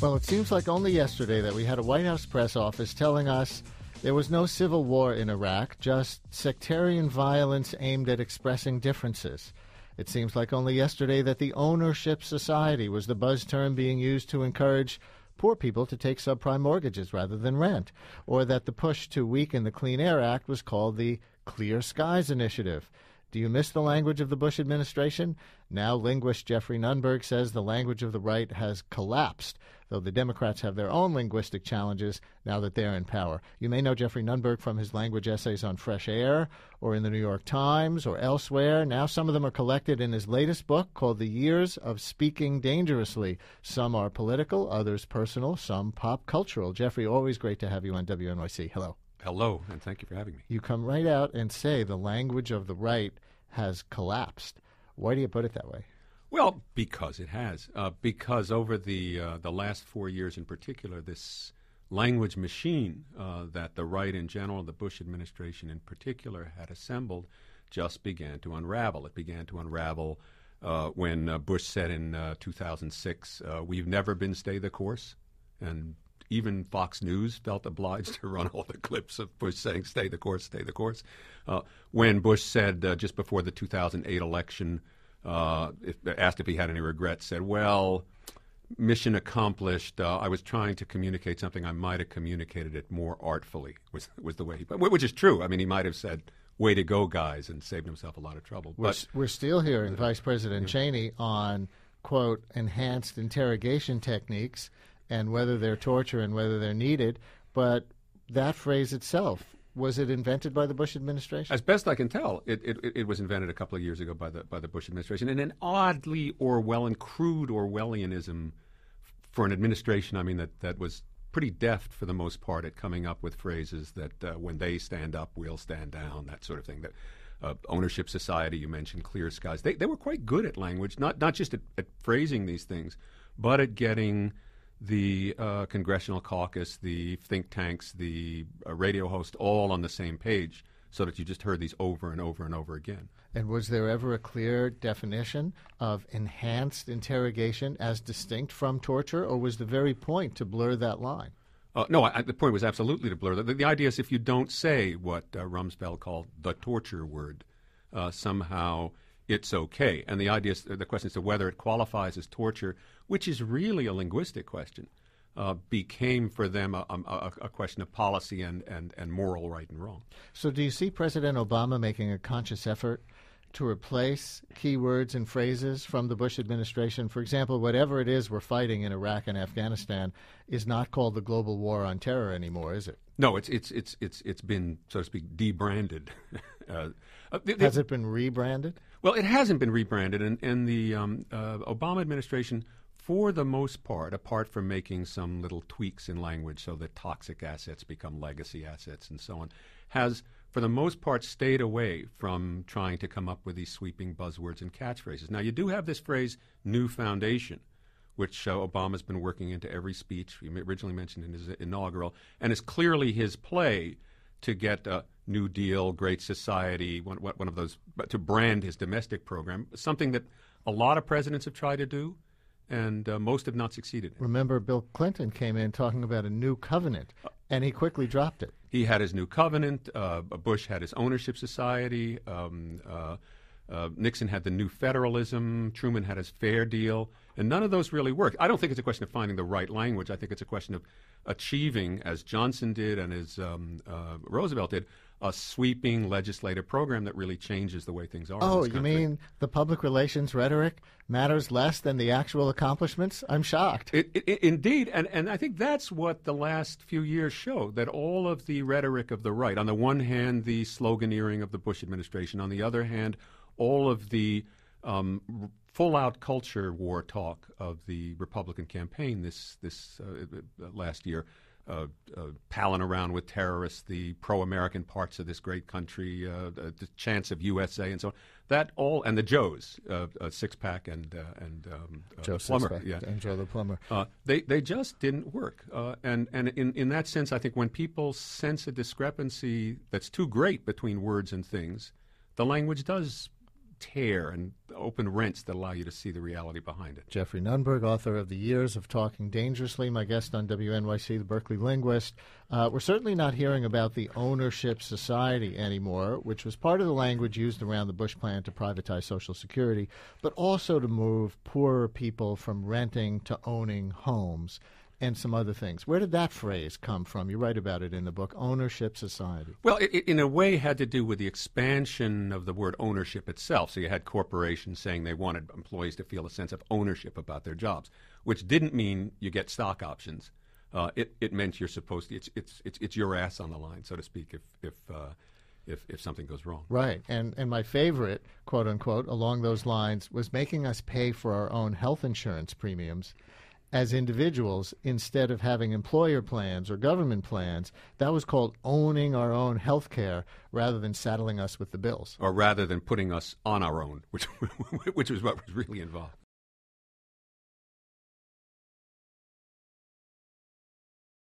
Well, it seems like only yesterday that we had a White House press office telling us there was no civil war in Iraq, just sectarian violence aimed at expressing differences. It seems like only yesterday that the ownership society was the buzz term being used to encourage poor people to take subprime mortgages rather than rent, or that the push to weaken the Clean Air Act was called the Clear Skies Initiative. Do you miss the language of the Bush administration? Now linguist Geoffrey Nunberg says the language of the right has collapsed, though the Democrats have their own linguistic challenges now that they're in power. You may know Geoffrey Nunberg from his language essays on Fresh Air or in the New York Times or elsewhere. Now some of them are collected in his latest book called The Years of Speaking Dangerously. Some are political, others personal, some pop cultural. Geoffrey, always great to have you on WNYC. Hello. Hello, and thank you for having me. You come right out and say the language of the right has collapsed. Why do you put it that way? Well, because it has. Because over the last 4 years in particular, this language machine that the right in general, the Bush administration in particular, had assembled just began to unravel. It began to unravel when Bush said in 2006, we've never been stay the course, and even Fox News felt obliged to run all the clips of Bush saying, stay the course, stay the course. When Bush said just before the 2008 election, asked if he had any regrets, said, well, mission accomplished. I was trying to communicate something. I might have communicated it more artfully, was the way he put it, which is true. I mean, he might have said, way to go, guys, and saved himself a lot of trouble. We're still hearing Vice President Cheney on, quote, enhanced interrogation techniques and whether they're torture and whether they're needed. But that phrase itself, was it invented by the Bush administration? As best I can tell, it was invented a couple of years ago by the Bush administration, in an oddly Orwellian, crude Orwellianism for an administration, I mean, that was pretty deft for the most part at coming up with phrases that when they stand up, we'll stand down, that sort of thing. That ownership society, you mentioned Clear Skies. They were quite good at language, not just at phrasing these things, but at getting the congressional caucus, the think tanks, the radio host all on the same page so that you just heard these over and over and over again. And was there ever a clear definition of enhanced interrogation as distinct from torture, or was the very point to blur that line? No, the point was absolutely to blur. The idea is if you don't say what Rumsfeld called the torture word, somehow it's okay. And the idea is, the question is to whether it qualifies as torture, which is really a linguistic question, became for them a question of policy and moral right and wrong. So do you see President Obama making a conscious effort to replace keywords and phrases from the Bush administration? For example, whatever it is we're fighting in Iraq and Afghanistan is not called the global war on terror anymore, is it? No, it's been, so to speak, debranded. Has it been rebranded? Well, it hasn't been rebranded, and the Obama administration, for the most part, apart from making some little tweaks in language so that toxic assets become legacy assets and so on, has, for the most part, stayed away from trying to come up with these sweeping buzzwords and catchphrases. Now, you do have this phrase, new foundation, which Obama's been working into every speech. He originally mentioned in his inaugural, and is clearly his play to get a New Deal, Great Society, one of those, to brand his domestic program, something that a lot of presidents have tried to do, and most have not succeeded. Remember, Bill Clinton came in talking about a new covenant, and he quickly dropped it. He had his new covenant. Bush had his ownership society. Nixon had the new federalism. Truman had his fair deal. And none of those really worked. I don't think it's a question of finding the right language. I think it's a question of achieving, as Johnson did and as Roosevelt did, a sweeping legislative program that really changes the way things are. Oh, you mean the public relations rhetoric matters less than the actual accomplishments? I'm shocked. Indeed, and I think that's what the last few years show, that all of the rhetoric of the right, on the one hand, the sloganeering of the Bush administration, on the other hand, all of the full-out culture war talk of the Republican campaign this last year, palling around with terrorists, the pro-American parts of this great country, the chants of USA and so on. That all, and the Joes, Six-Pack and Joe Plumber. Sixpack, Yeah. and Joe the Plumber. They just didn't work. And in that sense, I think when people sense a discrepancy that's too great between words and things, the language does tear and open rents that allow you to see the reality behind it. Geoffrey Nunberg, author of The Years of Talking Dangerously, my guest on WNYC, the Berkeley Linguist. We're certainly not hearing about the ownership society anymore, which was part of the language used around the Bush plan to privatize Social Security, but also to move poorer people from renting to owning homes and some other things. Where did that phrase come from? You write about it in the book, ownership society. Well, it in a way had to do with the expansion of the word ownership itself. So you had corporations saying they wanted employees to feel a sense of ownership about their jobs, which didn't mean you get stock options. It meant you're supposed to. It's your ass on the line, so to speak, if something goes wrong. Right. And my favorite, quote unquote, along those lines was making us pay for our own health insurance premiums as individuals instead of having employer plans or government plans. That was called owning our own health care rather than saddling us with the bills. Or rather than putting us on our own, which was what was really involved.